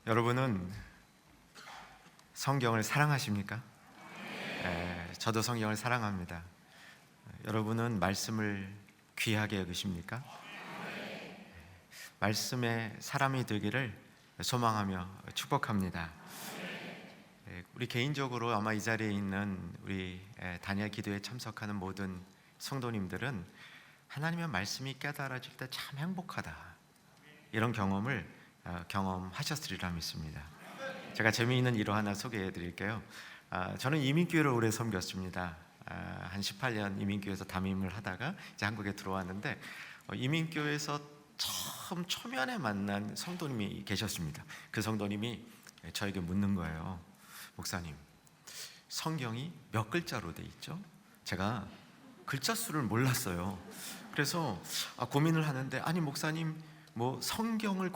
여러분은 성경을 사랑하십니까? 저도 성경을 사랑합니다. 여러분은 말씀을 귀하게 여기십니까? 말씀의 사람이 되기를 소망하며 축복합니다. 우리 개인적으로 아마 이 자리에 있는 우리 다니엘 기도에 참석하는 모든 성도님들은 하나님의 말씀이 깨달아질 때 참 행복하다, 이런 경험을 경험하셨으리라 믿습니다. 제가 재미있는 일화 하나 소개해 드릴게요. 저는 이민교회를 오래 섬겼습니다. 한 18년 이민교회에서 담임을 하다가 이제 한국에 들어왔는데, 이민교회에서 처음 초면에 만난 성도님이 계셨습니다. 그 성도님이 저에게 묻는 거예요. 목사님, 성경이 몇 글자로 돼 있죠? 제가 글자 수를 몰랐어요. 그래서 고민을 하는데, 아니 목사님, 뭐 성경을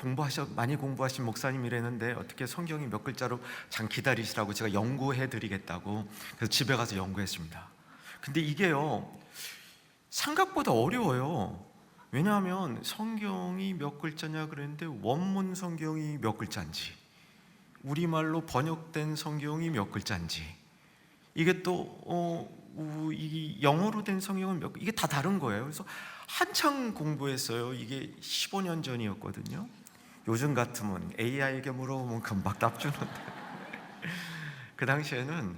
많이 공부하신 목사님이라는데 어떻게 성경이 몇 글자로, 잠 기다리시라고 제가 연구해 드리겠다고. 그래서 집에 가서 연구했습니다. 근데 이게요, 생각보다 어려워요. 왜냐하면 성경이 몇 글자냐 그랬는데 원문 성경이 몇 글자인지, 우리말로 번역된 성경이 몇 글자인지, 이게 또 이 영어로 된 성경은 이게 다 다른 거예요. 그래서 한창 공부했어요. 이게 15년 전이었거든요. 요즘 같으면 AI에게 물어보면 금방 답 주는데 그 당시에는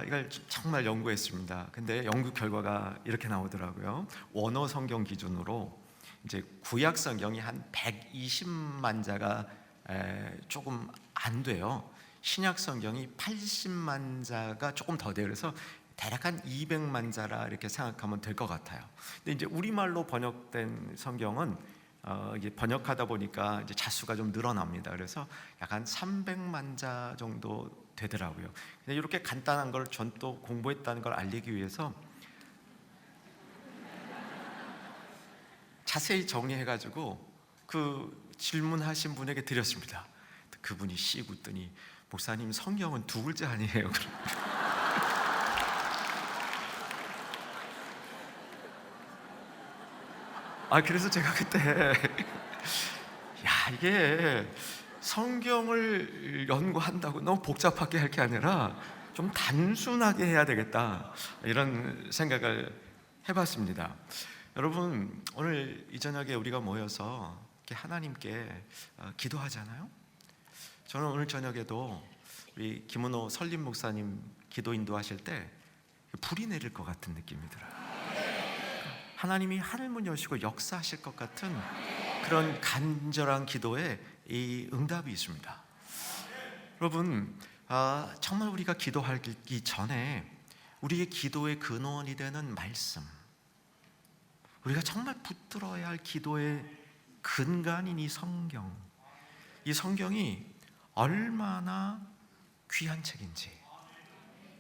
이걸 정말 연구했습니다. 근데 연구 결과가 이렇게 나오더라고요. 원어 성경 기준으로 이제 구약 성경이 한 120만 자가 조금 안 돼요. 신약 성경이 80만 자가 조금 더 돼요. 그래서 대략 한 200만 자라 이렇게 생각하면 될 것 같아요. 근데 이제 우리말로 번역된 성경은 이게 번역하다 보니까 이제 자수가 좀 늘어납니다. 그래서 약간 300만 자 정도 되더라고요. 근데 이렇게 간단한 걸 전 또 공부했다는 걸 알리기 위해서 자세히 정리해가지고 그 질문하신 분에게 드렸습니다. 그분이 씩 웃더니, 목사님 성경은 두 글자 아니에요? 그래서 제가 그때 이게 성경을 연구한다고 너무 복잡하게 할 게 아니라 좀 단순하게 해야 되겠다, 이런 생각을 해봤습니다. 여러분, 오늘 이 저녁에 우리가 모여서 이렇게 하나님께 기도하잖아요. 저는 오늘 저녁에도 우리 김은호 설립 목사님 기도 인도하실 때 불이 내릴 것 같은 느낌이 들어요. 하나님이 하늘문 여시고 역사하실 것 같은 그런 간절한 기도에 이 응답이 있습니다. 여러분, 정말 우리가 기도하기 전에 우리의 기도의 근원이 되는 말씀, 우리가 정말 붙들어야 할 기도의 근간인 이 성경, 이 성경이 얼마나 귀한 책인지,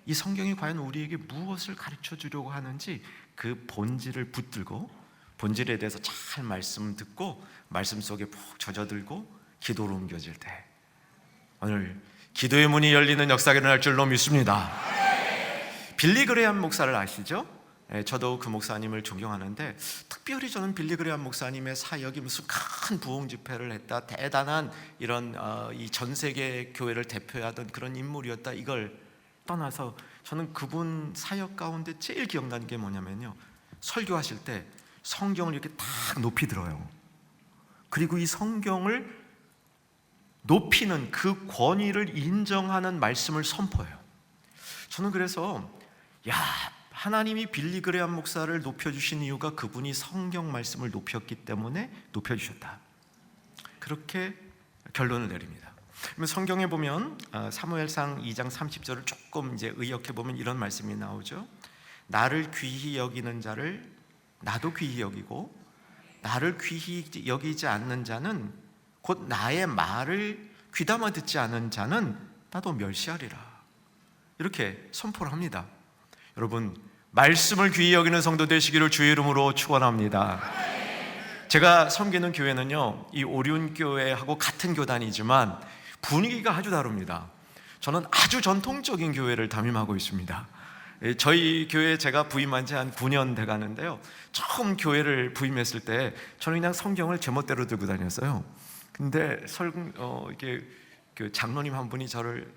이 성경이 과연 우리에게 무엇을 가르쳐 주려고 하는지 그 본질을 붙들고, 본질에 대해서 잘 말씀 듣고 말씀 속에 푹 젖어들고 기도로 옮겨질 때 오늘 기도의 문이 열리는 역사가 일어날 줄로 믿습니다. 빌리 그레이엄 목사를 아시죠? 저도 그 목사님을 존경하는데, 특별히 저는 빌리 그레이엄 목사님의 사역이 무슨 큰 부흥 집회를 했다, 대단한 이런 이 전 세계 교회를 대표하던 그런 인물이었다, 이걸 떠나서 저는 그분 사역 가운데 제일 기억나는 게 뭐냐면요, 설교하실 때 성경을 이렇게 딱 높이 들어요. 그리고 이 성경을 높이는 그 권위를 인정하는 말씀을 선포해요. 저는 그래서 하나님이 빌리 그레이엄 목사를 높여주신 이유가 그분이 성경 말씀을 높였기 때문에 높여주셨다, 그렇게 결론을 내립니다. 성경에 보면 사무엘상 2장 30절을 조금 이제 의역해 보면 이런 말씀이 나오죠. 나를 귀히 여기는 자를 나도 귀히 여기고, 나를 귀히 여기지 않는 자는, 곧 나의 말을 귀담아 듣지 않은 자는 나도 멸시하리라, 이렇게 선포를 합니다. 여러분, 말씀을 귀히 여기는 성도 되시기를 주의 이름으로 축원합니다. 제가 섬기는 교회는요, 이 오륜교회하고 같은 교단이지만 분위기가 아주 다릅니다. 저는 아주 전통적인 교회를 담임하고 있습니다. 저희 교회에 제가 부임한 지 한 9년 돼 가는데요, 처음 교회를 부임했을 때 저는 그냥 성경을 제멋대로 들고 다녔어요. 근데 이렇게 그 장로님 한 분이 저를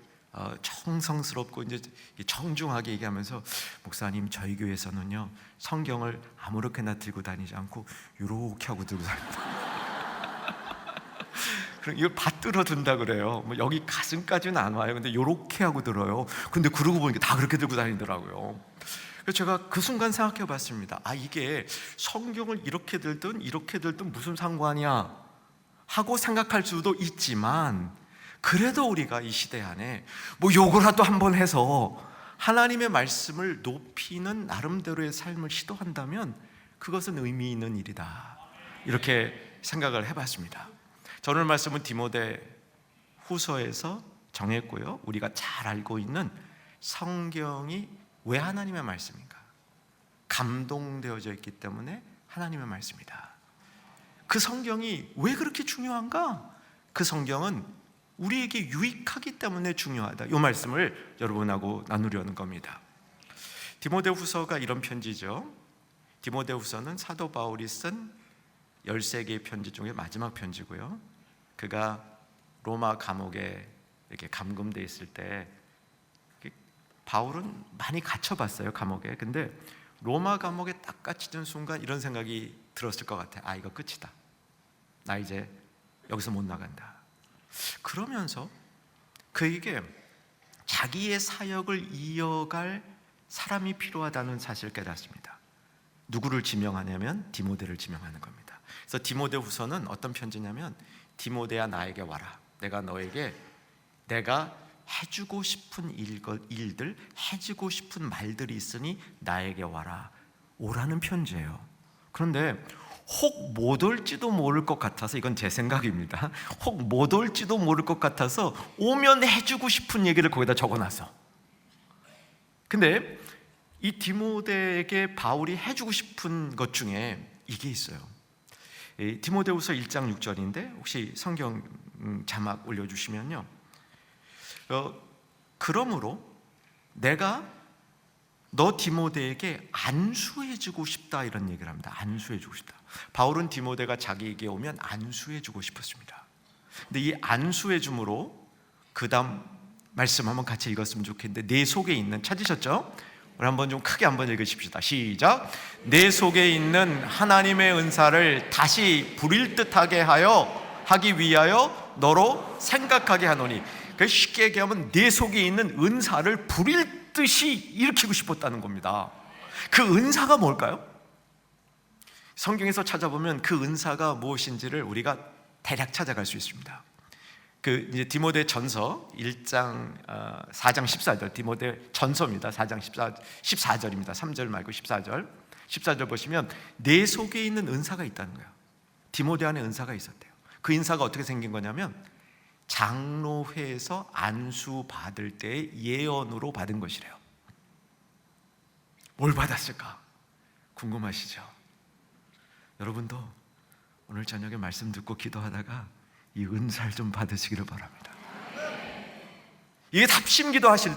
정성스럽고 이제 정중하게 얘기하면서, 목사님, 저희 교회에서는요 성경을 아무렇게나 들고 다니지 않고 이렇게 하고 들고 다닙니다. 그럼 이걸 받들어 둔다 그래요. 뭐 여기 가슴까지는 안 와요. 근데 이렇게 하고 들어요. 근데 그러고 보니까 다 그렇게 들고 다니더라고요. 그래서 제가 그 순간 생각해 봤습니다. 이게 성경을 이렇게 들든 이렇게 들든 무슨 상관이야 하고 생각할 수도 있지만, 그래도 우리가 이 시대 안에 뭐 요거라도 한번 해서 하나님의 말씀을 높이는 나름대로의 삶을 시도한다면 그것은 의미 있는 일이다, 이렇게 생각을 해봤습니다. 오늘 말씀은 디모데 후서에서 정했고요, 우리가 잘 알고 있는 성경이 왜 하나님의 말씀인가, 감동되어져 있기 때문에 하나님의 말씀이다. 그 성경이 왜 그렇게 중요한가? 그 성경은 우리에게 유익하기 때문에 중요하다, 이 말씀을 여러분하고 나누려는 겁니다. 디모데 후서가 이런 편지죠. 디모데 후서는 사도 바울이 쓴 13개의 편지 중에 마지막 편지고요, 그가 로마 감옥에 이렇게 감금되어 있을 때, 바울은 많이 갇혀봤어요, 감옥에. 근데 로마 감옥에 딱 갇히는 순간 이런 생각이 들었을 것 같아요. 이거 끝이다, 나 이제 여기서 못 나간다. 그러면서 그에게 자기의 사역을 이어갈 사람이 필요하다는 사실을 깨닫습니다. 누구를 지명하냐면 디모데를 지명하는 겁니다. 그래서 디모데 후서는 어떤 편지냐면, 디모데야 나에게 와라, 내가 너에게 내가 해주고 싶은 일들, 해주고 싶은 말들이 있으니 나에게 와라, 오라는 편지예요. 그런데 혹 못 올지도 모를 것 같아서, 이건 제 생각입니다, 혹 못 올지도 모를 것 같아서 오면 해주고 싶은 얘기를 거기다 적어놨어. 근데 이 디모데에게 바울이 해주고 싶은 것 중에 이게 있어요. 디모데후서 1장 6절인데 혹시 성경 자막 올려주시면요, 그러므로 내가 너 디모데에게 안수해주고 싶다, 이런 얘기를 합니다. 안수해주고 싶다. 바울은 디모데가 자기에게 오면 안수해주고 싶었습니다. 근데 이 안수해줌으로 그 다음 말씀 한번 같이 읽었으면 좋겠는데, 내 속에 있는, 찾으셨죠? 우리 한번 좀 크게 한번 읽으십시다. 시작. 내 속에 있는 하나님의 은사를 다시 부릴 듯하게 하기 위하여 너로 생각하게 하노니. 쉽게 얘기하면 내 속에 있는 은사를 부릴 듯이 일으키고 싶었다는 겁니다. 그 은사가 뭘까요? 성경에서 찾아보면 그 은사가 무엇인지를 우리가 대략 찾아갈 수 있습니다. 이제 디모데 전서 1장 4장 14절, 디모데 전서입니다. 4장 14절입니다. 3절 말고 14절 보시면 내 속에 있는 은사가 있다는 거예요. 디모데 안에 은사가 있었대요. 그 은사가 어떻게 생긴 거냐면, 장로회에서 안수 받을 때의 예언으로 받은 것이래요. 뭘 받았을까? 궁금하시죠? 여러분도 오늘 저녁에 말씀 듣고 기도하다가 이 은사를 좀 받으시기를 바랍니다. 이게 답심기도 하실,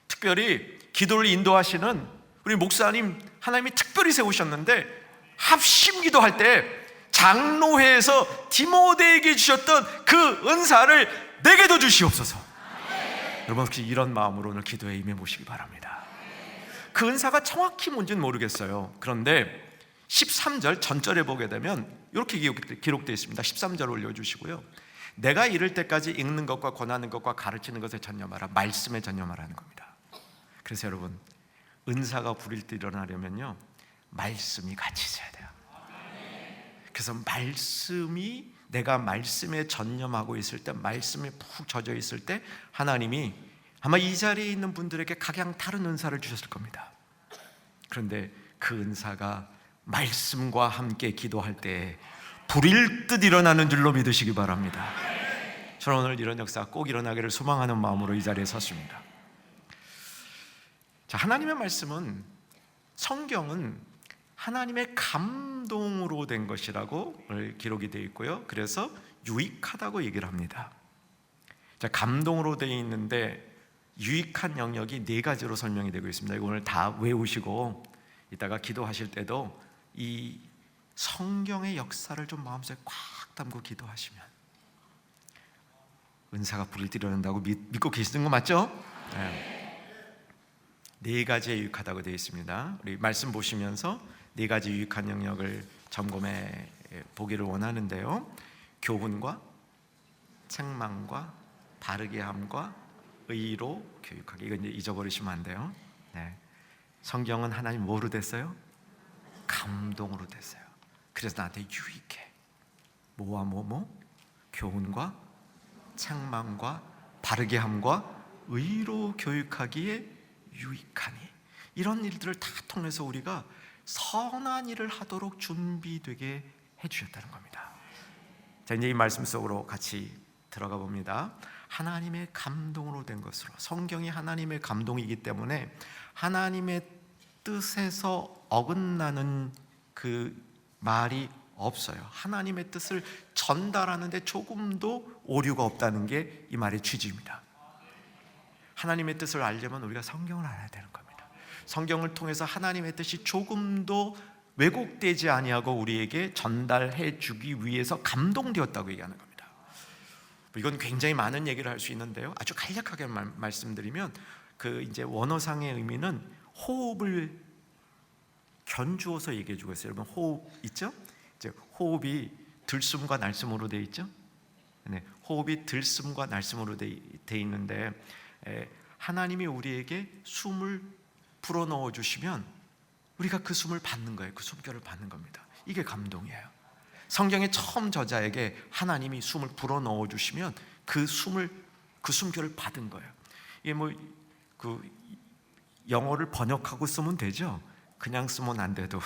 특별히 기도를 인도하시는 우리 목사님, 하나님이 특별히 세우셨는데, 합심기도 할 때 장로회에서 디모데에게 주셨던 그 은사를 내게도 주시옵소서. 여러분 혹시 이런 마음으로 오늘 기도에 임해 보시기 바랍니다. 그 은사가 정확히 뭔지는 모르겠어요. 그런데 13절 전절에 보게 되면 이렇게 기록되어 있습니다. 13절 올려주시고요, 내가 이를 때까지 읽는 것과 권하는 것과 가르치는 것에 전념하라, 말씀에 전념하라는 겁니다. 그래서 여러분, 은사가 부릴 때 일어나려면요, 말씀이 같이 있어야 돼요. 그래서 말씀이, 내가 말씀에 전념하고 있을 때, 말씀에 푹 젖어 있을 때 하나님이 아마 이 자리에 있는 분들에게 각양 다른 은사를 주셨을 겁니다. 그런데 그 은사가 말씀과 함께 기도할 때 불일 듯 일어나는 줄로 믿으시기 바랍니다. 저는 오늘 이런 역사가 꼭 일어나기를 소망하는 마음으로 이 자리에 섰습니다. 자, 하나님의 말씀은, 성경은 하나님의 감동으로 된 것이라고 기록이 되어 있고요, 그래서 유익하다고 얘기를 합니다. 자, 감동으로 되어 있는데 유익한 영역이 4가지로 설명이 되고 있습니다. 이거 오늘 다 외우시고 이따가 기도하실 때도 이 성경의 역사를 좀 마음속에 꽉 담고 기도하시면, 은사가 불을 드러낸다고 믿고 계시는 거 맞죠? 네 가지에 유익하다고 되어 있습니다. 우리 말씀 보시면서 네 가지 유익한 영역을 점검해 보기를 원하는데요. 교훈과 책망과 바르게 함과 의로 교육하기. 이건 이제 잊어버리시면 안 돼요. 성경은 하나님 뭐로 됐어요? 감동으로 됐어요. 그래서 나한테 유익해. 뭐와 뭐? 교훈과 책망과 바르게 함과 의로 교육하기에 유익하니. 이런 일들을 다 통해서 우리가 선한 일을 하도록 준비되게 해주셨다는 겁니다. 자, 이제 이 말씀 속으로 같이 들어가 봅니다. 하나님의 감동으로 된 것으로, 성경이 하나님의 감동이기 때문에 하나님의 뜻에서 어긋나는 그 말이 없어요. 하나님의 뜻을 전달하는데 조금도 오류가 없다는 게 이 말의 취지입니다. 하나님의 뜻을 알려면 우리가 성경을 알아야 되는 겁니다. 성경을 통해서 하나님의 뜻이 조금도 왜곡되지 아니하고 우리에게 전달해 주기 위해서 감동되었다고 얘기하는 겁니다. 이건 굉장히 많은 얘기를 할 수 있는데요. 아주 간략하게 말씀드리면 그 이제 원어상의 의미는 호흡을 견주어서 얘기해 주고 있어요. 여러분 호흡 있죠? 이제 호흡이 들숨과 날숨으로 되어 있죠? 호흡이 들숨과 날숨으로 되어 있는데 하나님이 우리에게 숨을 불어넣어 주시면 우리가 그 숨을 받는 거예요. 그 숨결을 받는 겁니다. 이게 감동이에요. 성경의 처음 저자에게 하나님이 숨을 불어넣어 주시면 그 숨결을 받은 거예요. 이게 그 영어를 번역하고 쓰면 되죠. 그냥 쓰면 안 돼도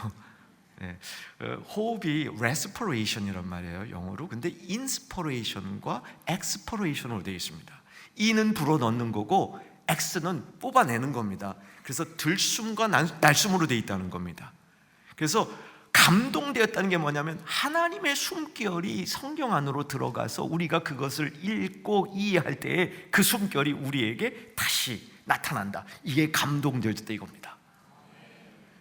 호흡이 respiration이란 말이에요, 영어로. 근데 inspiration과 expiration으로 되어 있습니다. E는 불어넣는 거고 X는 뽑아내는 겁니다. 그래서 들숨과 날숨으로 되어 있다는 겁니다. 그래서 감동되었다는 게 뭐냐면 하나님의 숨결이 성경 안으로 들어가서 우리가 그것을 읽고 이해할 때에 그 숨결이 우리에게 다시 나타난다. 이게 감동되어졌다 이겁니다.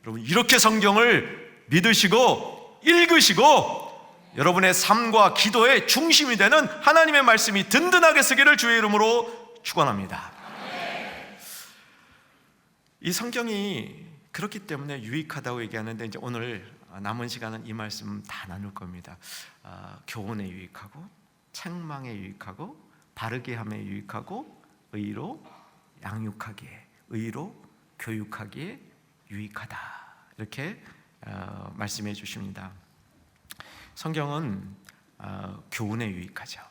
여러분, 이렇게 성경을 믿으시고 읽으시고 여러분의 삶과 기도의 중심이 되는 하나님의 말씀이 든든하게 서기를 주의 이름으로 축원합니다. 이 성경이 그렇기 때문에 유익하다고 얘기하는데, 이제 오늘 남은 시간은 이 말씀 다 나눌 겁니다. 교훈에 유익하고, 책망에 유익하고, 바르게 함에 유익하고, 의로 양육하기에, 의로 교육하기에 유익하다, 이렇게 말씀해 주십니다. 성경은 교훈에 유익하죠.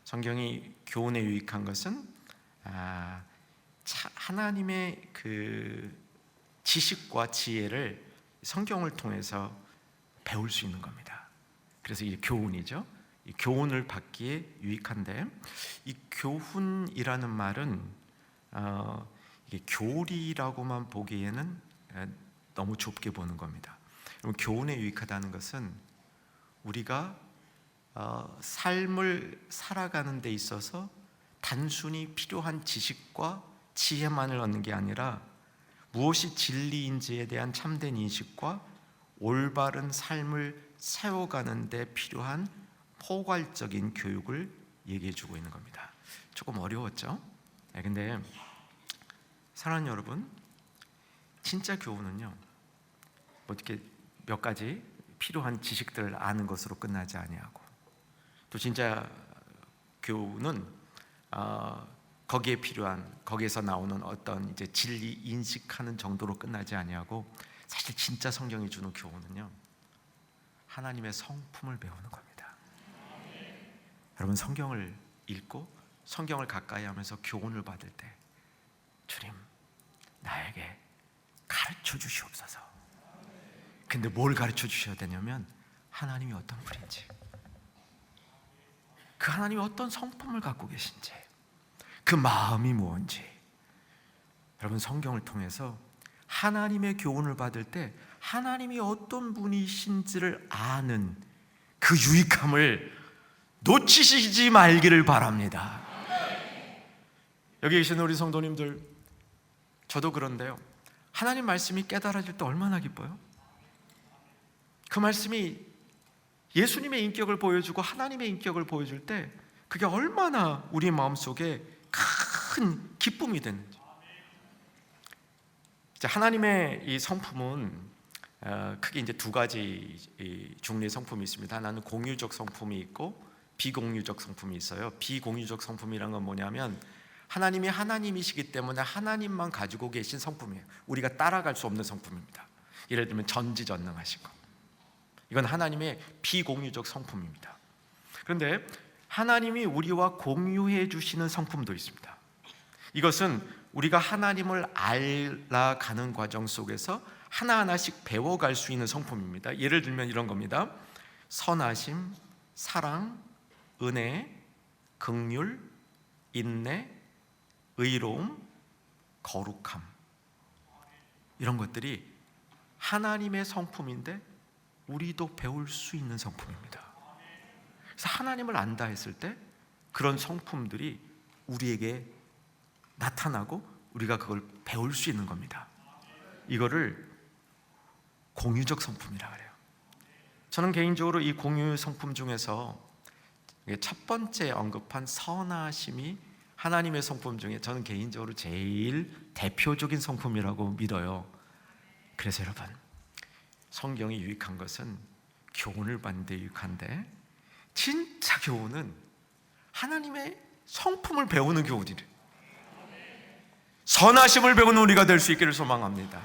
성경이 교훈에 유익한 것은 하나님의 그 지식과 지혜를 성경을 통해서 배울 수 있는 겁니다. 그래서 이게 교훈이죠. 이 교훈을 받기에 유익한데, 이 교훈이라는 말은 이게 교리라고만 보기에는 너무 좁게 보는 겁니다. 교훈에 유익하다는 것은 우리가 삶을 살아가는 데 있어서 단순히 필요한 지식과 지혜만을 얻는 게 아니라 무엇이 진리인지에 대한 참된 인식과 올바른 삶을 세워가는 데 필요한 포괄적인 교육을 얘기해 주고 있는 겁니다. 조금 어려웠죠? 근데 사랑하는 여러분, 진짜 교훈은요, 이렇게 몇 가지 필요한 지식들을 아는 것으로 끝나지 아니하고, 또 진짜 교훈은 거기에 필요한, 거기에서 나오는 어떤 이제 진리 인식하는 정도로 끝나지 아니하고, 사실 진짜 성경이 주는 교훈은요, 하나님의 성품을 배우는 겁니다. 여러분, 성경을 읽고 성경을 가까이 하면서 교훈을 받을 때, 주님, 나에게 가르쳐 주시옵소서. 근데 뭘 가르쳐 주셔야 되냐면 하나님이 어떤 분인지, 그 하나님이 어떤 성품을 갖고 계신지, 그 마음이 무엇인지. 여러분, 성경을 통해서 하나님의 교훈을 받을 때 하나님이 어떤 분이신지를 아는 그 유익함을 놓치시지 말기를 바랍니다. 여기 계신 우리 성도님들, 저도 그런데요, 하나님 말씀이 깨달아질 때 얼마나 기뻐요? 그 말씀이 예수님의 인격을 보여주고 하나님의 인격을 보여줄 때 그게 얼마나 우리 마음속에 큰 기쁨이 되는지. 하나님의 이 성품은 크게 이제 두 가지 종류의 성품이 있습니다. 하나는 공유적 성품이 있고 비공유적 성품이 있어요. 비공유적 성품이란 건 뭐냐면 하나님이 하나님이시기 때문에 하나님만 가지고 계신 성품이에요. 우리가 따라갈 수 없는 성품입니다. 예를 들면 전지전능하신 것, 이건 하나님의 비공유적 성품입니다. 그런데 하나님이 우리와 공유해 주시는 성품도 있습니다. 이것은 우리가 하나님을 알아가는 과정 속에서 하나하나씩 배워갈 수 있는 성품입니다. 예를 들면 이런 겁니다. 선하심, 사랑, 은혜, 긍휼, 인내, 의로움, 거룩함, 이런 것들이 하나님의 성품인데 우리도 배울 수 있는 성품입니다. 그래서 하나님을 안다 했을 때 그런 성품들이 우리에게 나타나고 우리가 그걸 배울 수 있는 겁니다. 이거를 공유적 성품이라 그래요. 저는 개인적으로 이 공유 성품 중에서 첫 번째 언급한 선하심이 하나님의 성품 중에 저는 개인적으로 제일 대표적인 성품이라고 믿어요. 그래서 여러분, 성경이 유익한 것은 교훈을 받는데 유익한데, 진짜 교훈은 하나님의 성품을 배우는 교훈이래요. 선하심을 배우는 우리가 될 수 있기를 소망합니다.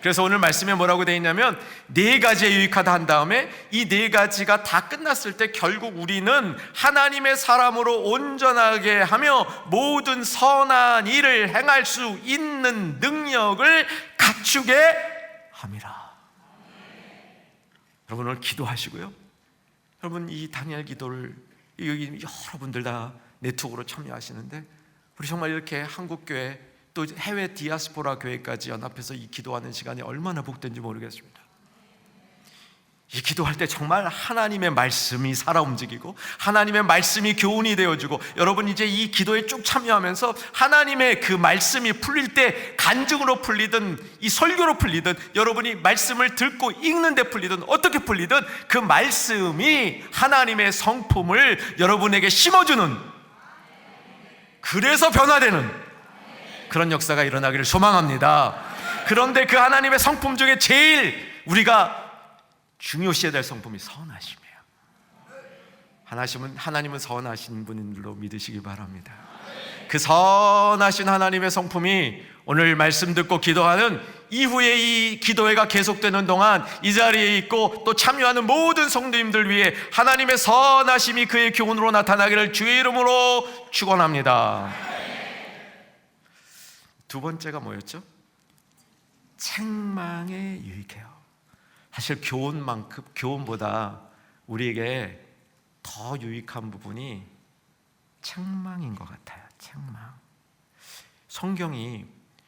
그래서 오늘 말씀에 뭐라고 되어 있냐면 네 가지에 유익하다 한 다음에 이 네 가지가 다 끝났을 때 결국 우리는 하나님의 사람으로 온전하게 하며 모든 선한 일을 행할 수 있는 능력을 갖추게 함이라. 여러분 오늘 기도하시고요. 여러분 이 다니엘 기도를 여기 여러분들 다 네트워크로 참여하시는데 우리 정말 이렇게 한국교회 또 해외 디아스포라 교회까지 연합해서 이 기도하는 시간이 얼마나 복된지 모르겠습니다. 이 기도할 때 정말 하나님의 말씀이 살아 움직이고 하나님의 말씀이 교훈이 되어주고, 여러분 이제 이 기도에 쭉 참여하면서 하나님의 그 말씀이 풀릴 때 간증으로 풀리든 이 설교로 풀리든 여러분이 말씀을 듣고 읽는 데 풀리든 어떻게 풀리든 그 말씀이 하나님의 성품을 여러분에게 심어주는, 그래서 변화되는 그런 역사가 일어나기를 소망합니다. 그런데 그 하나님의 성품 중에 제일 우리가 중요시해야 될 성품이 선하심이에요. 하나님은 선하신 분으로 믿으시기 바랍니다. 그 선하신 하나님의 성품이 오늘 말씀 듣고 기도하는 이후에 이 기도회가 계속되는 동안 이 자리에 있고 또 참여하는 모든 성도님들 위해 하나님의 선하심이 그의 교훈으로 나타나기를 주의 이름으로 축원합니다. 두 번째가 뭐였죠? 책망에 유익해요. 사실 교훈보다 우리에게 더 유익한 부분이 책망인 것 같아요. 책망. 성경이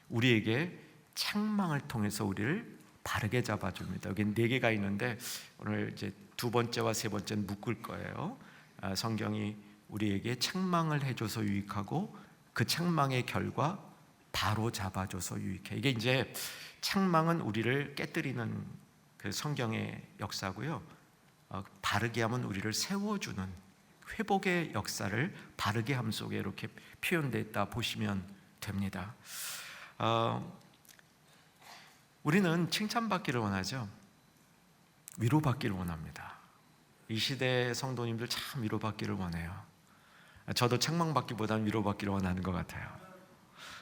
우리에게 책망을 통해서 우리를 바르게 잡아줍니다. 여기 4개가 있는데 오늘 이제 두 번째와 세 번째는 묶을 거예요. 성경이 우리에게 책망을 해줘서 유익하고 그 책망의 결과 바로 잡아줘서 유익해. 이게 이제 책망은 우리를 깨뜨리는 그 성경의 역사고요. 바르게 하면 우리를 세워주는 회복의 역사를 바르게 함 속에 이렇게 표현되어 있다 보시면 됩니다. 우리는 칭찬받기를 원하죠. 위로받기를 원합니다. 이 시대의 성도님들 참 위로받기를 원해요. 저도 책망받기보다는 위로받기를 원하는 것 같아요.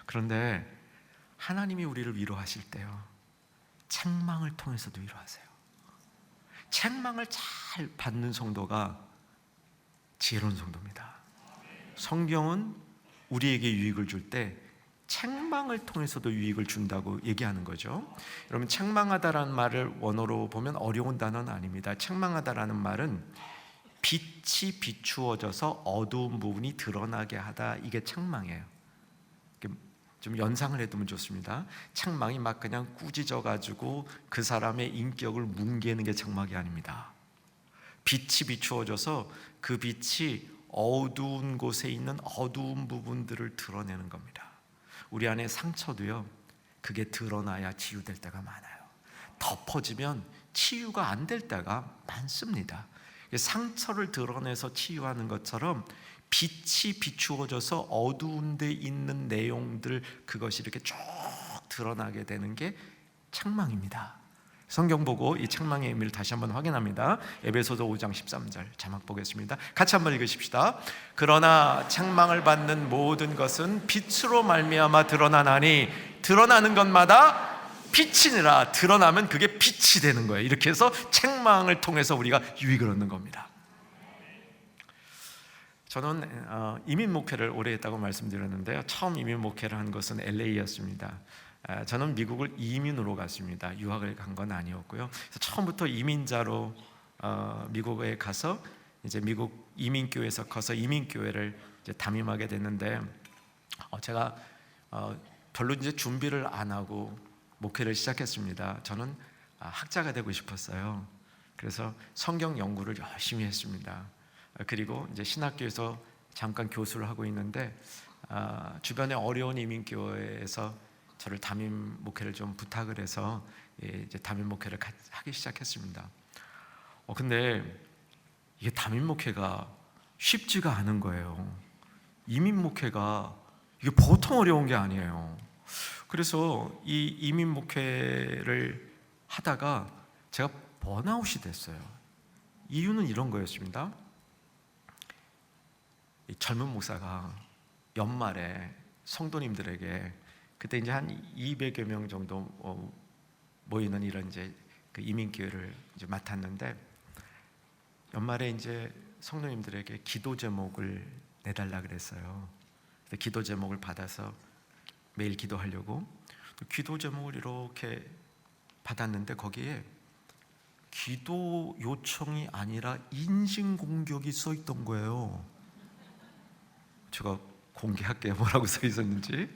그런데 하나님이 우리를 위로하실 때요, 책망을 통해서도 위로하세요. 책망을 잘 받는 성도가 지혜로운 성도입니다. 성경은 우리에게 유익을 줄 때 책망을 통해서도 유익을 준다고 얘기하는 거죠. 여러분, 책망하다라는 말을 원어로 보면 어려운 단어는 아닙니다. 책망하다라는 말은 빛이 비추어져서 어두운 부분이 드러나게 하다, 이게 책망이에요. 좀 연상을 해두면 좋습니다. 책망이 막 그냥 꾸짖어 가지고 그 사람의 인격을 뭉개는 게 책망이 아닙니다. 빛이 비추어져서 그 빛이 어두운 곳에 있는 어두운 부분들을 드러내는 겁니다. 우리 안에 상처도요, 그게 드러나야 치유될 때가 많아요. 덮어지면 치유가 안 될 때가 많습니다. 상처를 드러내서 치유하는 것처럼 빛이 비추어져서 어두운 데 있는 내용들, 그것이 이렇게 쭉 드러나게 되는 게 책망입니다. 성경 보고 이 책망의 의미를 다시 한번 확인합니다. 에베소서 5장 13절 자막 보겠습니다. 같이 한번 읽으십시다. 그러나 책망을 받는 모든 것은 빛으로 말미암아 드러나나니 드러나는 것마다 빛이니라. 드러나면 그게 빛이 되는 거예요. 이렇게 해서 책망을 통해서 우리가 유익을 얻는 겁니다. 저는 이민 목회를 오래 했다고 말씀드렸는데요, 처음 이민 목회를 한 것은 LA였습니다. 저는 미국을 이민으로 갔습니다. 유학을 간 건 아니었고요. 그래서 처음부터 이민자로 미국에 가서 이제 미국 이민교회에서 커서 이민교회를 이제 담임하게 됐는데, 제가 별로 이제 준비를 안 하고 목회를 시작했습니다. 저는 학자가 되고 싶었어요. 그래서 성경 연구를 열심히 했습니다. 그리고 이제 신학교에서 잠깐 교수를 하고 있는데, 주변에 어려운 이민교회에서 저를 담임 목회를 좀 부탁을 해서 이제 담임 목회를 하기 시작했습니다. 근데 이게 담임 목회가 쉽지가 않은 거예요. 이민 목회가 이게 보통 어려운 게 아니에요. 그래서 이 이민 목회를 하다가 제가 번아웃이 됐어요. 이유는 이런 거였습니다. 이 젊은 목사가 연말에 성도님들에게, 그때 이제 한 200여 명 정도 모이는 이런 이제 그 이민교회를 이제 맡았는데, 연말에 이제 성도님들에게 기도 제목을 내달라 그랬어요. 기도 제목을 받아서 매일 기도하려고 기도 제목을 이렇게 받았는데, 거기에 기도 요청이 아니라 인신공격이 써 있던 거예요. 제가 공개할게요, 뭐라고 써 있었는지.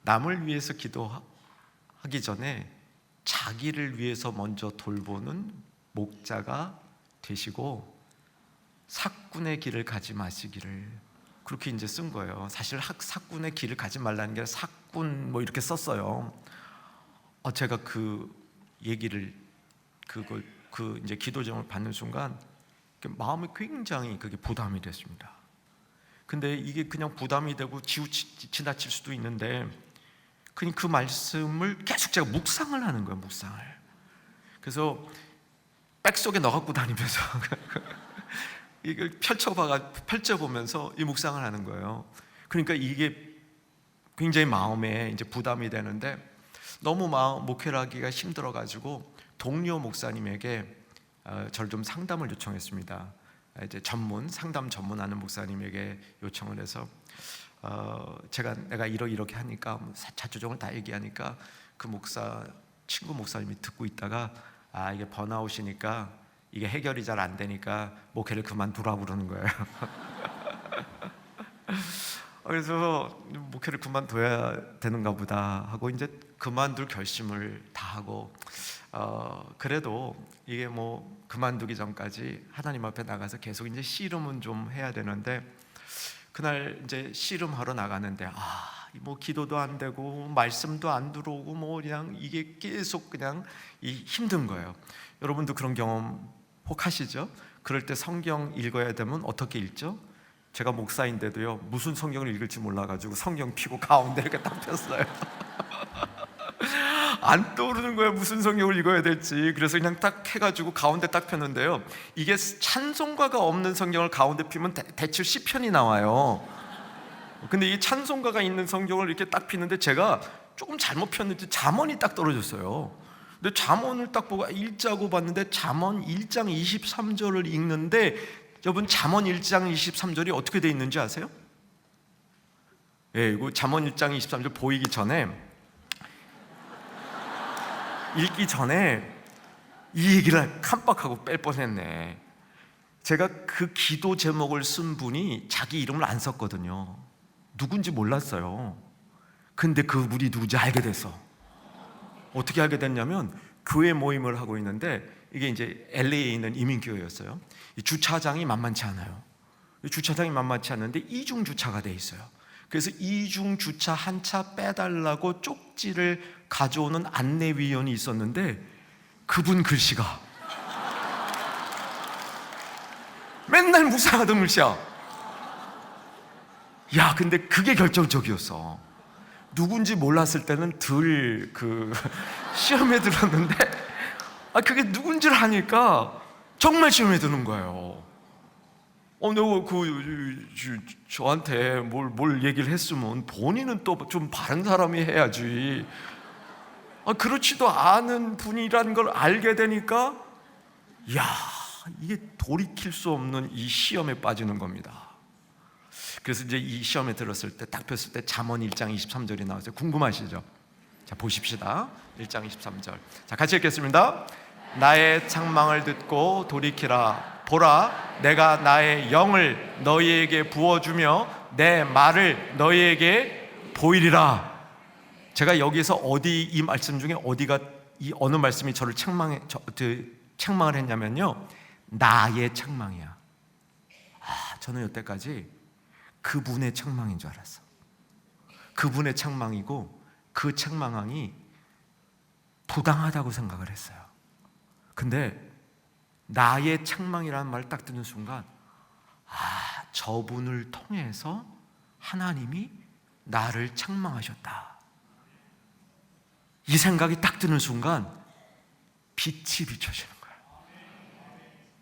남을 위해서 기도하기 전에 자기를 위해서 먼저 돌보는 목자가 되시고 사꾼의 길을 가지 마시기를, 그렇게 이제 쓴 거예요. 사실 사꾼의 길을 가지 말라는 게 사꾼 뭐 이렇게 썼어요. 제가 그 얘기를 그 이제 기도 제목을 받는 순간 마음이 굉장히 그게 부담이 됐습니다. 근데 이게 그냥 부담이 되고 지나칠 수도 있는데, 그냥 그 말씀을 계속 제가 묵상을 하는 거예요. 묵상을. 그래서 백속에 넣어갖고 다니면서 이걸 펼쳐보면서 이 묵상을 하는 거예요. 그러니까 이게 굉장히 마음에 이제 부담이 되는데, 너무 목회를 하기가 힘들어가지고 동료 목사님에게 저를 좀 상담을 요청했습니다. 이제 상담 전문하는 목사님에게 요청을 해서 내가 이렇게 하니까 자초정을 다 얘기하니까 그 친구 목사님이 듣고 있다가 이게 번아웃이니까 이게 해결이 잘 안 되니까 목회를 그만두라고 그러는 거예요. 그래서 목회를 그만둬야 되는가 보다 하고 이제 그만둘 결심을 다 하고, 그래도 이게 뭐 그만두기 전까지 하나님 앞에 나가서 계속 이제 씨름은 좀 해야 되는데, 그날 이제 씨름하러 나가는데 뭐 기도도 안 되고 말씀도 안 들어오고 뭐 그냥 이게 계속 그냥 힘든 거예요. 여러분도 그런 경험 혹 하시죠? 그럴 때 성경 읽어야 되면 어떻게 읽죠? 제가 목사인데도요, 무슨 성경을 읽을지 몰라가지고 성경 피고 가운데 이렇게 딱 폈어요. 안 떠오르는 거예요, 무슨 성경을 읽어야 될지. 그래서 그냥 딱 해가지고 가운데 딱 폈는데요, 이게 찬송가가 없는 성경을 가운데 피면 대충 시편이 나와요. 근데 이 찬송가가 있는 성경을 이렇게 딱 피는데 제가 조금 잘못 폈는지 잠언이 딱 떨어졌어요. 근데 잠언을 딱 보고 읽자고 봤는데 잠언 1장 23절을 읽는데, 여러분 잠언 1장 23절이 어떻게 돼 있는지 아세요? 이거 잠언 1장 23절 보이기 전에, 읽기 전에 이 얘기를 깜빡하고 뺄 뻔했네. 제가 그 기도 제목을 쓴 분이 자기 이름을 안 썼거든요. 누군지 몰랐어요. 근데 그분이 누군지 알게 됐어. 어떻게 알게 됐냐면, 교회 모임을 하고 있는데, 이게 이제 LA에 있는 이민교회였어요. 이 주차장이 만만치 않아요. 주차장이 만만치 않은데 이중 주차가 돼 있어요. 그래서 이중 주차 한 차 빼달라고 쪽지를 가져오는 안내위원이 있었는데, 그분 글씨가 맨날 무상하던 시험. 야, 근데 그게 결정적이었어. 누군지 몰랐을 때는 시험에 들었는데, 그게 누군지를 아니까 정말 시험에 드는 거예요. 내가 저한테 뭘 얘기를 했으면 본인은 또 좀 바른 사람이 해야지. 그렇지도 않은 분이라는 걸 알게 되니까, 야, 이게 돌이킬 수 없는 이 시험에 빠지는 겁니다. 그래서 이제 이 시험에 들었을 때, 딱 폈을 때 잠언 1장 23절이 나왔어요. 궁금하시죠? 자, 보십시다. 1장 23절. 자, 같이 읽겠습니다. 나의 책망을 듣고 돌이키라. 보라, 내가 나의 영을 너희에게 부어주며 내 말을 너희에게 보이리라. 제가 여기서 이 말씀 중에 어느 말씀이 저를 책망을 했냐면요, 나의 책망이야. 저는 여태까지 그분의 책망인 줄 알았어. 그분의 책망이고 그 책망이 부당하다고 생각을 했어요. 근데 나의 책망이라는 말을 딱 듣는 순간, 저분을 통해서 하나님이 나를 책망하셨다. 이 생각이 딱 드는 순간 빛이 비춰지는 거예요.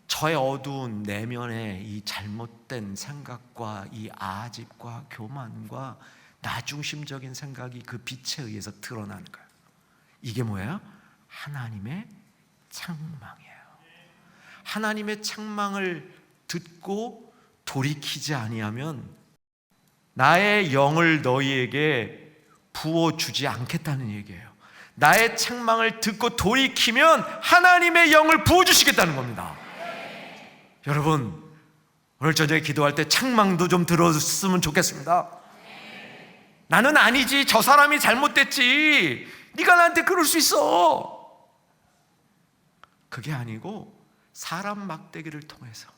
저의 어두운 내면의 이 잘못된 생각과 이 아집과 교만과 나중심적인 생각이 그 빛에 의해서 드러나는 거예요. 이게 뭐예요? 하나님의 책망이에요. 하나님의 책망을 듣고 돌이키지 아니하면 나의 영을 너희에게 부어주지 않겠다는 얘기예요. 나의 책망을 듣고 돌이키면 하나님의 영을 부어주시겠다는 겁니다. 여러분, 오늘 저녁에 기도할 때 책망도 좀 들었으면 좋겠습니다. 나는 아니지, 저 사람이 잘못됐지, 네가 나한테 그럴 수 있어. 그게 아니고 사람 막대기를 통해서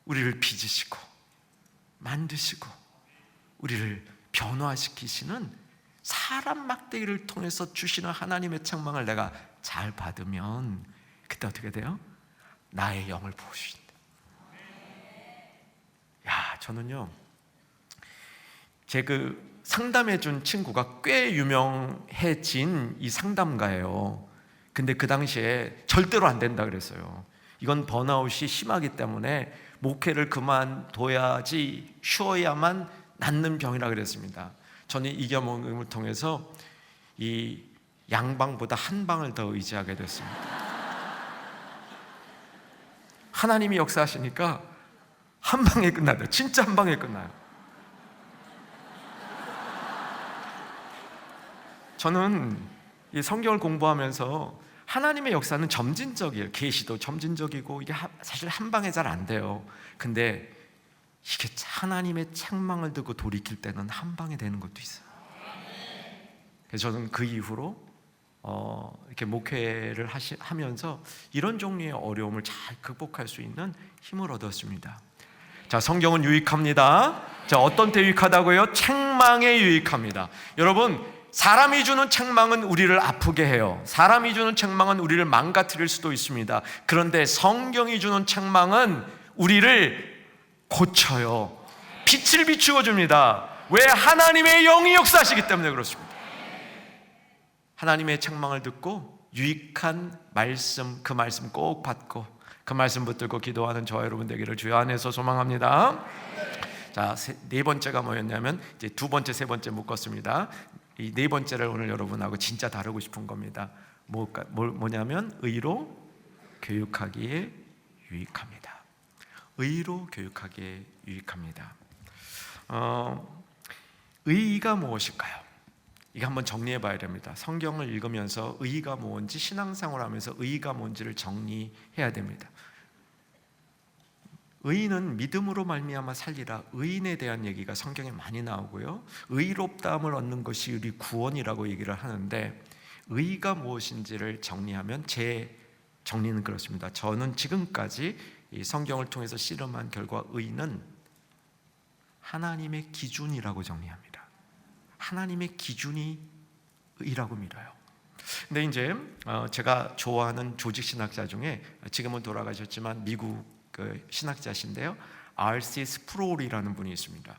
우리를 빚으시고 만드시고 우리를 변화시키시는 사람 막대기를 통해서 주시는 하나님의 책망을 내가 잘 받으면 그때 어떻게 돼요? 나의 영을 부으신다. 저는요, 제 상담해 준 친구가 꽤 유명해진 이 상담가예요. 근데 그 당시에 절대로 안 된다 그랬어요. 이건 번아웃이 심하기 때문에 목회를 그만둬야지, 쉬어야만 낫는 병이라 그랬습니다. 저는 이 경험을 통해서 이 양방보다 한방을 더 의지하게 됐습니다. 하나님이 역사하시니까 한방에 끝나요. 진짜 한방에 끝나요. 저는 이 성경을 공부하면서 하나님의 역사는 점진적이에요. 계시도 점진적이고 이게 사실 한 방에 잘 안 돼요. 근데 이게 하나님의 책망을 듣고 돌이킬 때는 한 방에 되는 것도 있어요. 그래서 저는 그 이후로 이렇게 목회를 하면서 이런 종류의 어려움을 잘 극복할 수 있는 힘을 얻었습니다. 자, 성경은 유익합니다. 자, 어떤 때 유익하다고요? 책망에 유익합니다. 여러분, 사람이 주는 책망은 우리를 아프게 해요. 사람이 주는 책망은 우리를 망가뜨릴 수도 있습니다. 그런데 성경이 주는 책망은 우리를 고쳐요. 빛을 비추어 줍니다. 왜? 하나님의 영이 역사하시기 때문에 그렇습니다. 하나님의 책망을 듣고 유익한 말씀, 그 말씀 꼭 받고 그 말씀 붙들고 기도하는 저와 여러분 되기를 주여 안에서 소망합니다. 자, 네 번째가 뭐였냐면 이제 두 번째, 세 번째 묶었습니다. 이 네 번째를 오늘 여러분하고 진짜 다루고 싶은 겁니다. 뭐냐면 의로 교육하기에 유익합니다. 의로 교육하기에 유익합니다. 의가 무엇일까요? 이거 한번 정리해 봐야 됩니다. 성경을 읽으면서 의가 뭔지, 신앙생활을 하면서 의가 뭔지를 정리해야 됩니다. 의인은 믿음으로 말미암아 살리라. 의인에 대한 얘기가 성경에 많이 나오고요, 의롭다함을 얻는 것이 우리 구원이라고 얘기를 하는데, 의가 무엇인지를 정리하면 제 정리는 그렇습니다. 저는 지금까지 이 성경을 통해서 씨름한 결과 의는 하나님의 기준이라고 정리합니다. 하나님의 기준이 의라고 믿어요. 근데 이제 제가 좋아하는 조직 신학자 중에 지금은 돌아가셨지만 미국 그 신학자신데요, R.C. 스프롤이라는 분이 있습니다.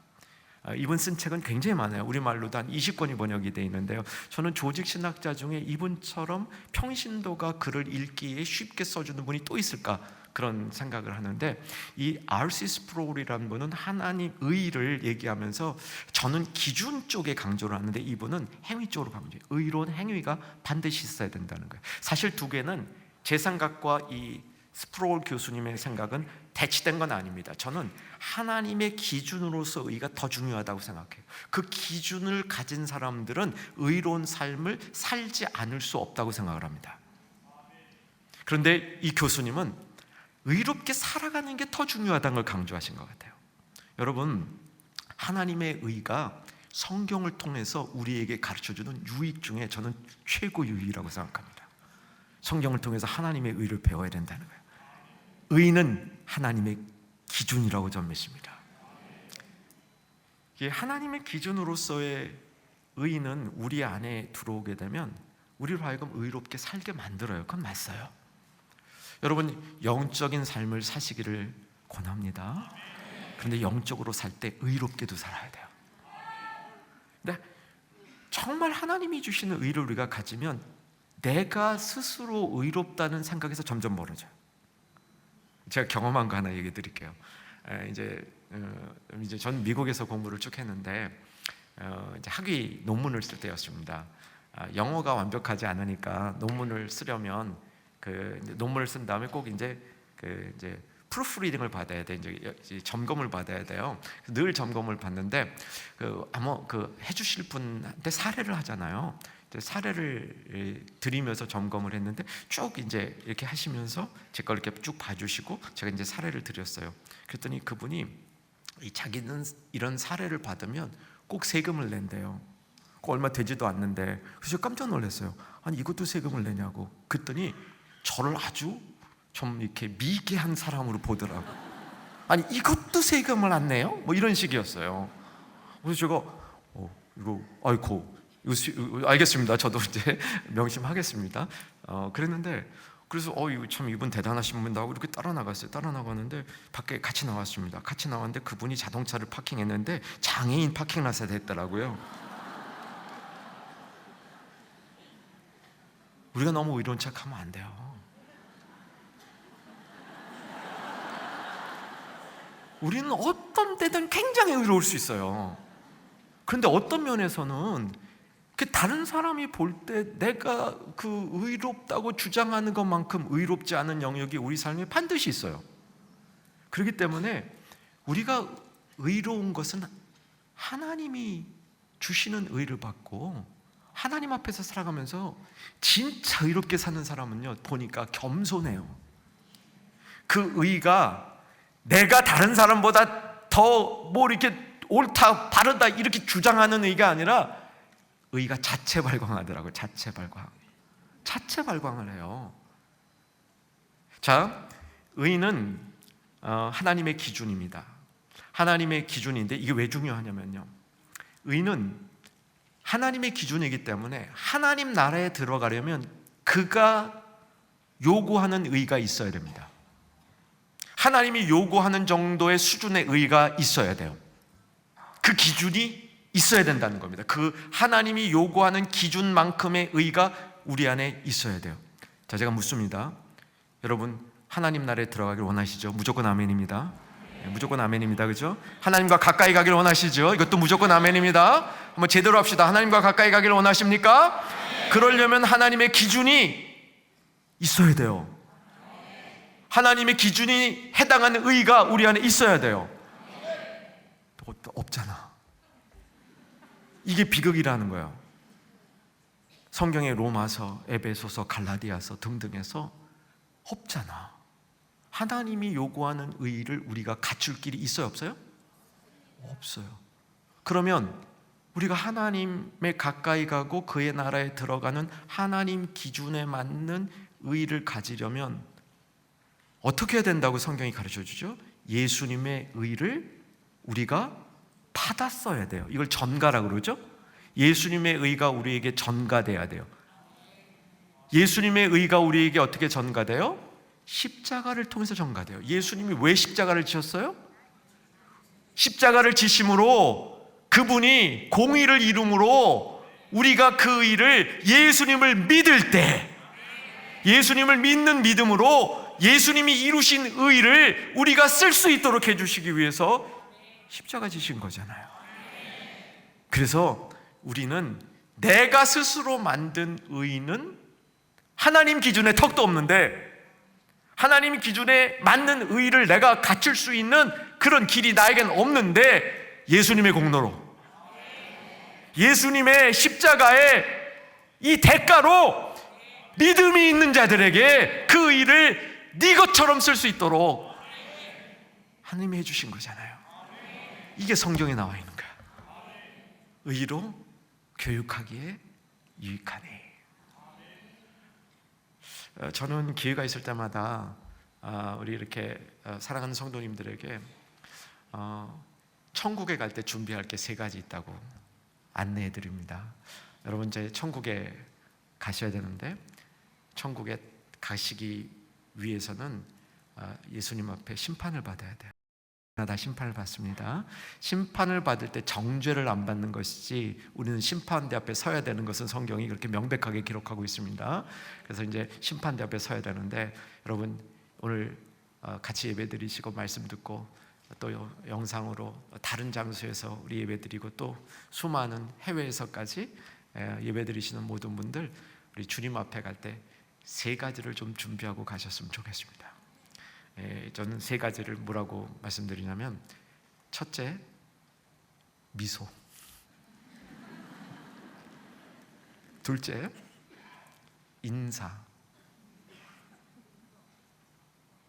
이분 쓴 책은 굉장히 많아요. 우리말로도 한 20권이 번역이 되어 있는데요, 저는 조직 신학자 중에 이분처럼 평신도가 글을 읽기에 쉽게 써주는 분이 또 있을까 그런 생각을 하는데, 이 R.C. 스프롤이라는 분은 하나님 의를 얘기하면서 저는 기준 쪽에 강조를 하는데 이분은 행위 쪽으로 강조해요. 의로운 행위가 반드시 있어야 된다는 거예요. 사실 두 개는 제 생각과 이 스프롤 교수님의 생각은 대치된 건 아닙니다. 저는 하나님의 기준으로서 의가 더 중요하다고 생각해요. 그 기준을 가진 사람들은 의로운 삶을 살지 않을 수 없다고 생각을 합니다. 그런데 이 교수님은 의롭게 살아가는 게 더 중요하다는 걸 강조하신 것 같아요. 여러분, 하나님의 의가 성경을 통해서 우리에게 가르쳐주는 유익 중에 저는 최고 유익이라고 생각합니다. 성경을 통해서 하나님의 의를 배워야 된다는 거예요. 의는 하나님의 기준이라고 저는 믿습니다. 하나님의 기준으로서의 의는 우리 안에 들어오게 되면 우리로 하여금 의롭게 살게 만들어요. 그건 맞어요. 여러분, 영적인 삶을 사시기를 권합니다. 그런데 영적으로 살 때 의롭게도 살아야 돼요. 근데 정말 하나님이 주시는 의를 우리가 가지면 내가 스스로 의롭다는 생각에서 점점 멀어져요. 제가 경험한 거 하나 얘기 드릴게요. 이제 전 미국에서 공부를 쭉 했는데 이제 학위 논문을 쓸 때였습니다. 영어가 완벽하지 않으니까 논문을 쓰려면 그 논문을 쓴 다음에 꼭 이제 프루프리딩을 받아야 돼. 이제 점검을 받아야 돼요. 늘 점검을 받는데 해주실 분한테 사례를 하잖아요. 사례를 드리면서 점검을 했는데 쭉 이제 이렇게 하시면서 제 걸 이렇게 쭉 봐주시고 제가 이제 사례를 드렸어요. 그랬더니 그분이 자기는 이런 사례를 받으면 꼭 세금을 낸대요. 꼭 얼마 되지도 않는데. 그래서 깜짝 놀랐어요. 아니 이것도 세금을 내냐고. 그랬더니 저를 아주 좀 이렇게 미개한 사람으로 보더라고. 아니 이것도 세금을 안 내요? 뭐 이런 식이었어요. 그래서 제가 이거 아이고 알겠습니다. 저도 이제 명심하겠습니다. 그랬는데 그래서 이분 대단하신 분다 하고 이렇게 따라 나갔어요. 따라 나갔는데 밖에 같이 나왔습니다. 같이 나왔는데 그분이 자동차를 파킹했는데 장애인 파킹라서 됐더라고요. 우리가 너무 의로운 척하면 안 돼요. 우리는 어떤 때든 굉장히 의로울 수 있어요. 그런데 어떤 면에서는 다른 사람이 볼 때 내가 그 의롭다고 주장하는 것만큼 의롭지 않은 영역이 우리 삶에 반드시 있어요. 그렇기 때문에 우리가 의로운 것은 하나님이 주시는 의를 받고 하나님 앞에서 살아가면서 진짜 의롭게 사는 사람은요, 보니까 겸손해요. 그 의가 내가 다른 사람보다 더 뭐 이렇게 옳다 바르다 이렇게 주장하는 의가 아니라 의가 자체 발광하더라고요. 자체 발광을 해요. 자, 의는 하나님의 기준입니다. 하나님의 기준인데 이게 왜 중요하냐면요, 의는 하나님의 기준이기 때문에 하나님 나라에 들어가려면 그가 요구하는 의가 있어야 됩니다. 하나님이 요구하는 정도의 수준의 의가 있어야 돼요. 그 기준이 있어야 된다는 겁니다. 그 하나님이 요구하는 기준만큼의 의가 우리 안에 있어야 돼요. 자, 제가 묻습니다. 여러분, 하나님 나라에 들어가길 원하시죠? 무조건 아멘입니다. 네, 무조건 아멘입니다. 그죠? 하나님과 가까이 가길 원하시죠? 이것도 무조건 아멘입니다. 한번 제대로 합시다. 하나님과 가까이 가길 원하십니까? 그러려면 하나님의 기준이 있어야 돼요. 하나님의 기준이 해당하는 의가 우리 안에 있어야 돼요. 없잖아. 이게 비극이라는 거예요. 성경의 로마서, 에베소서, 갈라디아서 등등에서 없잖아. 하나님이 요구하는 의를 우리가 갖출 길이 있어요, 없어요? 없어요. 그러면 우리가 하나님에 가까이 가고 그의 나라에 들어가는 하나님 기준에 맞는 의를 가지려면 어떻게 해야 된다고 성경이 가르쳐주죠? 예수님의 의를 우리가 받았어야 돼요. 이걸 전가라고 그러죠? 예수님의 의가 우리에게 전가돼야 돼요. 예수님의 의가 우리에게 어떻게 전가돼요? 십자가를 통해서 전가돼요. 예수님이 왜 십자가를 지셨어요? 십자가를 지심으로 그분이 공의를 이룸으로 우리가 그 의를 예수님을 믿을 때, 예수님을 믿는 믿음으로 예수님이 이루신 의를 우리가 쓸 수 있도록 해주시기 위해서 십자가 지신 거잖아요. 그래서 우리는 내가 스스로 만든 의는 하나님 기준에 턱도 없는데, 하나님 기준에 맞는 의를 내가 갖출 수 있는 그런 길이 나에겐 없는데, 예수님의 공로로, 예수님의 십자가의 이 대가로 믿음이 있는 자들에게 그 의를 네 것처럼 쓸 수 있도록 하나님이 해주신 거잖아요. 이게 성경에 나와 있는 거야. 의로 교육하기에 유익하니. 저는 기회가 있을 때마다 우리 이렇게 사랑하는 성도님들에게 천국에 갈 때 준비할 게 3가지 있다고 안내해 드립니다. 여러분, 이제 천국에 가셔야 되는데, 천국에 가시기 위해서는 예수님 앞에 심판을 받아야 돼요. 다 심판을 받습니다. 심판을 받을 때 정죄를 안 받는 것이지, 우리는 심판대 앞에 서야 되는 것은 성경이 그렇게 명백하게 기록하고 있습니다. 그래서 이제 심판대 앞에 서야 되는데, 여러분 오늘 같이 예배드리시고 말씀 듣고 또 영상으로 다른 장소에서 우리 예배드리고 또 수많은 해외에서까지 예배드리시는 모든 분들, 우리 주님 앞에 갈 때 3가지를 좀 준비하고 가셨으면 좋겠습니다. 저는 3가지를 뭐라고 말씀드리냐면, 첫째, 미소. 둘째, 인사.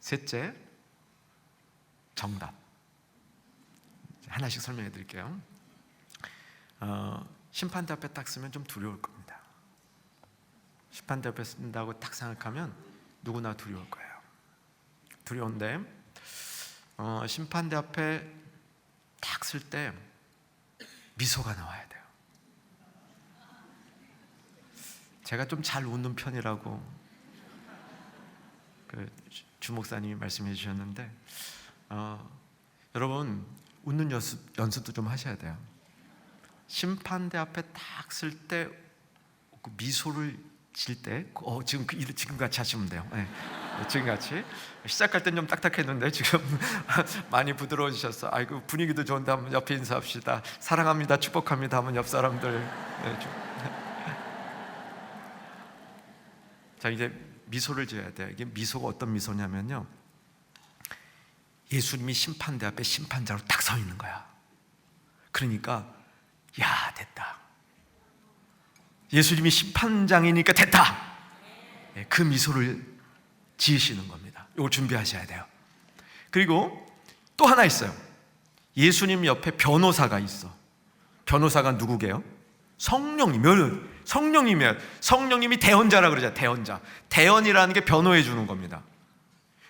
셋째, 정답. 하나씩 설명해 드릴게요. 심판대 앞에 딱 쓰면 좀 두려울 겁니다. 심판대 앞에 쓴다고 딱 생각하면 누구나 두려울 거예요. 두려운데 심판대 앞에 딱 쓸 때 미소가 나와야 돼요. 제가 좀 잘 웃는 편이라고 주 목사님이 말씀해 주셨는데, 여러분 웃는 연습도 좀 하셔야 돼요. 심판대 앞에 딱 쓸 때 그 미소를 질 때, 지금 같이 하시면 돼요. 네. 지금 같이. 시작할 땐 좀 딱딱했는데 지금 많이 부드러워지셨어. 아이고, 분위기도 좋은데 한번 옆에 인사합시다. 사랑합니다, 축복합니다 하면 옆 사람들. 네, 자, 이제 미소를 지어야 돼요. 이게 미소가 어떤 미소냐면요, 예수님이 심판대 앞에 심판자로 딱 서 있는 거야. 그러니까 야, 됐다. 예수님이 심판장이니까 됐다. 그 미소를 지으시는 겁니다. 이걸 준비하셔야 돼요. 그리고 또 하나 있어요. 예수님 옆에 변호사가 있어. 변호사가 누구게요? 성령님이 대언자라 그러잖아요. 대언자. 대언이라는 게 변호해 주는 겁니다.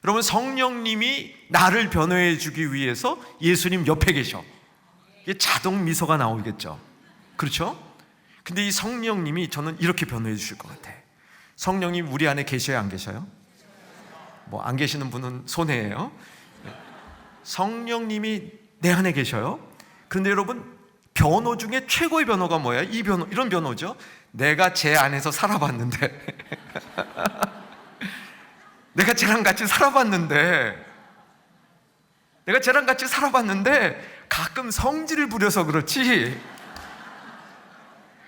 여러분, 성령님이 나를 변호해 주기 위해서 예수님 옆에 계셔. 이게 자동 미소가 나오겠죠. 그렇죠? 근데 이 성령님이 저는 이렇게 변호해 주실 것 같아. 성령님 우리 안에 계셔요, 안 계셔요? 뭐 안 계시는 분은 손해예요. 성령님이 내 안에 계셔요. 그런데 여러분, 변호 중에 최고의 변호가 뭐예요? 이런 변호죠. 내가 제 안에서 살아봤는데 내가 쟤랑 같이 살아봤는데 가끔 성질을 부려서 그렇지,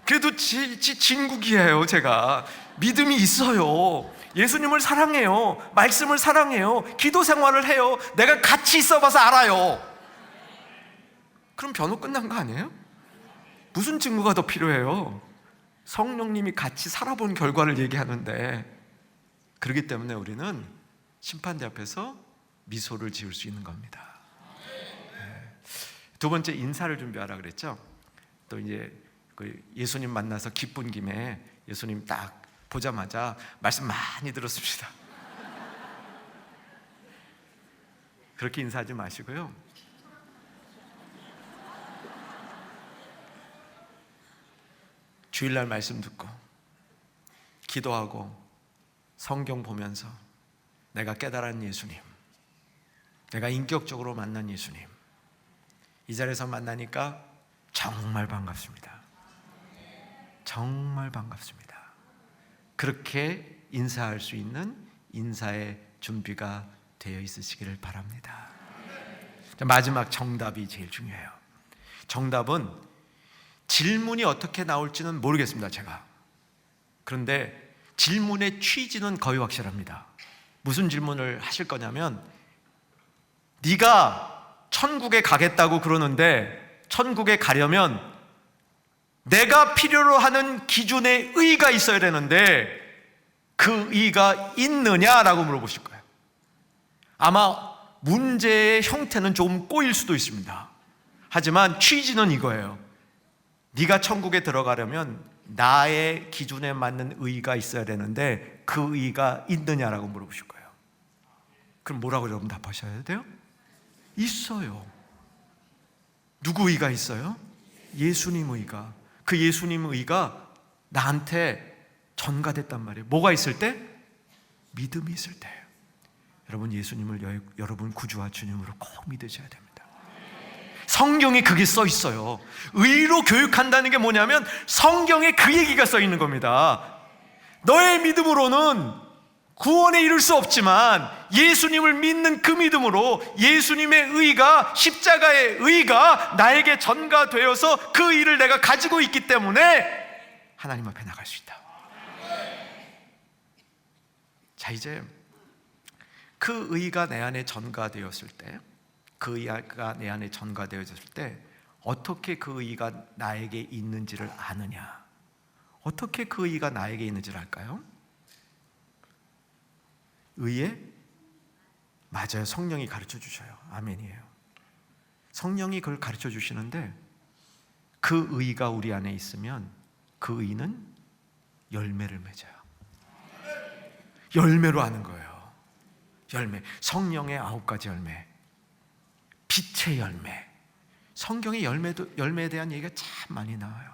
그래도 진국이에요. 제가 믿음이 있어요. 예수님을 사랑해요. 말씀을 사랑해요. 기도 생활을 해요. 내가 같이 있어봐서 알아요. 그럼 변호 끝난 거 아니에요? 무슨 증거가 더 필요해요? 성령님이 같이 살아본 결과를 얘기하는데, 그렇기 때문에 우리는 심판대 앞에서 미소를 지을 수 있는 겁니다. 두 번째, 인사를 준비하라 그랬죠. 또 이제 예수님 만나서 기쁜 김에 예수님 딱 보자마자 말씀 많이 들었습니다. 그렇게 인사하지 마시고요, 주일날 말씀 듣고 기도하고 성경 보면서 내가 깨달은 예수님, 내가 인격적으로 만난 예수님, 이 자리에서 만나니까 정말 반갑습니다. 정말 반갑습니다. 그렇게 인사할 수 있는 인사의 준비가 되어 있으시기를 바랍니다. 마지막 정답이 제일 중요해요. 정답은 질문이 어떻게 나올지는 모르겠습니다, 제가. 그런데 질문의 취지는 거의 확실합니다. 무슨 질문을 하실 거냐면, 네가 천국에 가겠다고 그러는데 천국에 가려면 내가 필요로 하는 기준의 의가 있어야 되는데 그 의가 있느냐라고 물어보실 거예요. 아마 문제의 형태는 조금 꼬일 수도 있습니다. 하지만 취지는 이거예요. 네가 천국에 들어가려면 나의 기준에 맞는 의가 있어야 되는데 그 의가 있느냐라고 물어보실 거예요. 그럼 뭐라고 여러분 답하셔야 돼요? 있어요. 누구 의가 있어요? 예수님 의가. 그 예수님 의가 나한테 전가됐단 말이에요. 뭐가 있을 때? 믿음이 있을 때. 여러분, 예수님을 여러분 구주와 주님으로 꼭 믿으셔야 됩니다. 성경에 그게 써 있어요. 의로 교육한다는 게 뭐냐면 성경에 그 얘기가 써 있는 겁니다. 너의 믿음으로는 구원에 이룰 수 없지만 예수님을 믿는 그 믿음으로 예수님의 의가, 십자가의 의가 나에게 전가되어서 그 의를 내가 가지고 있기 때문에 하나님 앞에 나갈 수 있다. 자, 이제 그 의가 내 안에 전가되었을 때, 그 의가 내 안에 전가되어졌을 때 어떻게 그 의가 나에게 있는지를 아느냐? 어떻게 그 의가 나에게 있는지를 알까요? 의에 맞아요. 성령이 가르쳐 주셔요. 아멘이에요. 성령이 그걸 가르쳐 주시는데 그 의가 우리 안에 있으면 그 의는 열매를 맺어요. 열매로 하는 거예요. 열매. 성령의 9가지 열매, 빛의 열매. 성경의 열매에 대한 얘기가 참 많이 나와요.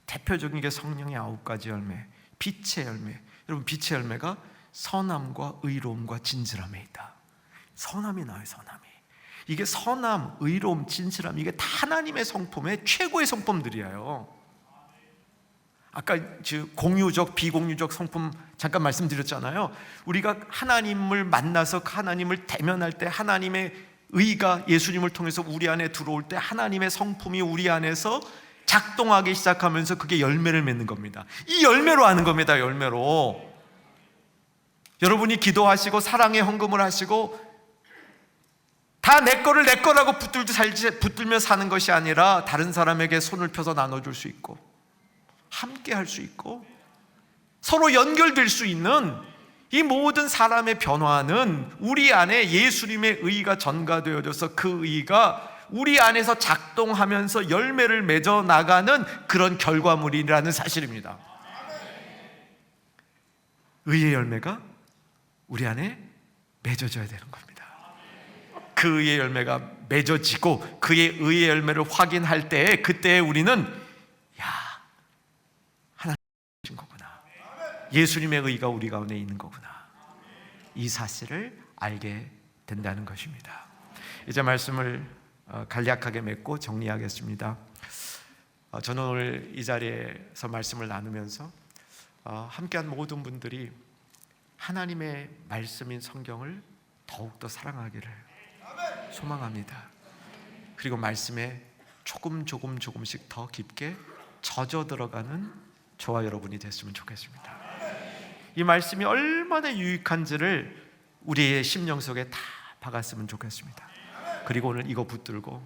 대표적인 게 성령의 9가지 열매, 빛의 열매. 여러분, 빛의 열매가 선함과 의로움과 진실함에 있다. 선함이 나와요. 선함이. 이게 선함, 의로움, 진실함, 이게 다 하나님의 성품의 최고의 성품들이에요. 아까 공유적, 비공유적 성품 잠깐 말씀드렸잖아요. 우리가 하나님을 만나서 하나님을 대면할 때 하나님의 의가 예수님을 통해서 우리 안에 들어올 때 하나님의 성품이 우리 안에서 작동하기 시작하면서 그게 열매를 맺는 겁니다. 이 열매로 하는 겁니다. 열매로. 여러분이 기도하시고 사랑의 헌금을 하시고 다 내 거를 내 거라고 붙들며 사는 것이 아니라 다른 사람에게 손을 펴서 나눠줄 수 있고 함께 할 수 있고 서로 연결될 수 있는 이 모든 사람의 변화는 우리 안에 예수님의 의가 전가되어져서 그 의가 우리 안에서 작동하면서 열매를 맺어 나가는 그런 결과물이라는 사실입니다. 의의 열매가 우리 안에 맺어져야 되는 겁니다. 그 의의 열매가 맺어지고 그의 의의 열매를 확인할 때 그때 우리는 하나님 신 거구나. 예수님의 의가 우리 가운데 있는 거구나. 이 사실을 알게 된다는 것입니다. 이제 말씀을 간략하게 맺고 정리하겠습니다. 저는 오늘 이 자리에서 말씀을 나누면서 함께한 모든 분들이 하나님의 말씀인 성경을 더욱더 사랑하기를 소망합니다. 그리고 말씀에 조금씩 더 깊게 젖어 들어가는 저와 여러분이 됐으면 좋겠습니다. 이 말씀이 얼마나 유익한지를 우리의 심령 속에 다 박았으면 좋겠습니다. 그리고 오늘 이거 붙들고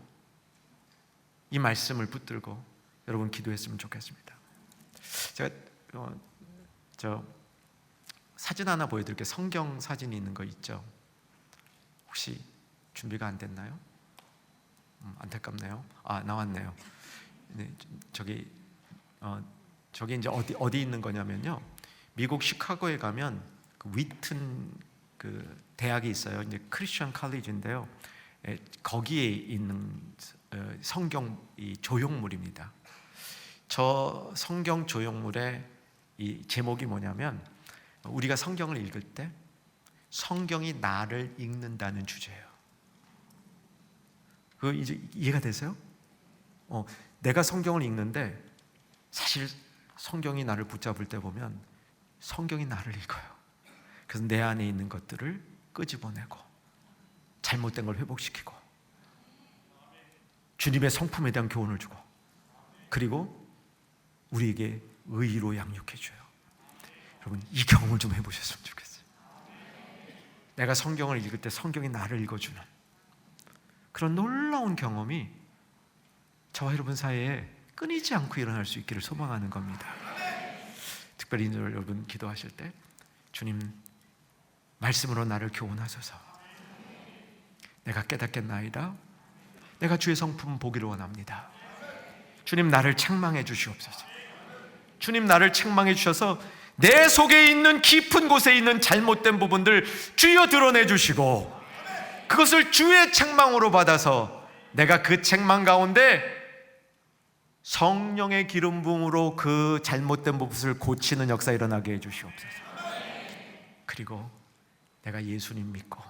이 말씀을 붙들고 여러분 기도했으면 좋겠습니다. 제가 사진 하나 보여드릴게요. 성경 사진이 있는 거 있죠? 혹시 준비가 안 됐나요? 안타깝네요. 나왔네요. 네, 저기 이제 어디 있는 거냐면요. 미국 시카고에 가면 그 위튼 그 대학이 있어요. 이제 크리스천 칼리지인데요. 거기에 있는 성경 이 조형물입니다. 저 성경 조형물의 이 제목이 뭐냐면 우리가 성경을 읽을 때 성경이 나를 읽는다는 주제예요. 그 이제 이해가 되세요? 내가 성경을 읽는데 사실 성경이 나를 붙잡을 때 보면 성경이 나를 읽어요. 그래서 내 안에 있는 것들을 끄집어내고 잘못된 걸 회복시키고 주님의 성품에 대한 교훈을 주고 그리고 우리에게 의로 양육해줘요. 여러분 이 경험을 좀 해보셨으면 좋겠어요. 내가 성경을 읽을 때 성경이 나를 읽어주는 그런 놀라운 경험이 저와 여러분 사이에 끊이지 않고 일어날 수 있기를 소망하는 겁니다. 특별히 여러분 기도하실 때 주님 말씀으로 나를 교훈하소서. 내가 깨닫겠나이다. 내가 주의 성품 보기를 원합니다. 주님 나를 책망해 주시옵소서. 주님 나를 책망해 주셔서 내 속에 있는 깊은 곳에 있는 잘못된 부분들 주여 드러내 주시고 그것을 주의 책망으로 받아서 내가 그 책망 가운데 성령의 기름 부음으로 그 잘못된 부분을 고치는 역사 일어나게 해 주시옵소서. 그리고 내가 예수님 믿고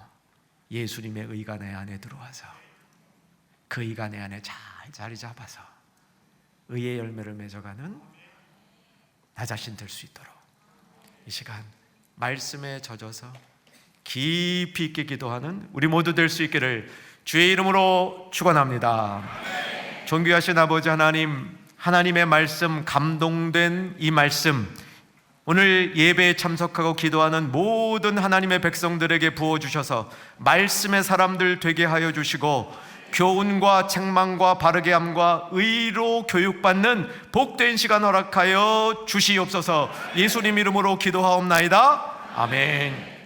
예수님의 의가 내 안에 들어와서 그 의가 내 안에 잘 자리 잡아서 의의 열매를 맺어가는 나 자신 될 수 있도록 이 시간 말씀에 젖어서 깊이 있게 기도하는 우리 모두 될 수 있기를 주의 이름으로 축원합니다. 존귀하신 아버지 하나님, 하나님의 말씀, 감동된 이 말씀 오늘 예배에 참석하고 기도하는 모든 하나님의 백성들에게 부어주셔서 말씀의 사람들 되게 하여 주시고 교훈과 책망과 바르게 함과 의로 교육받는 복된 시간 허락하여 주시옵소서. 예수님 이름으로 기도하옵나이다. 아멘.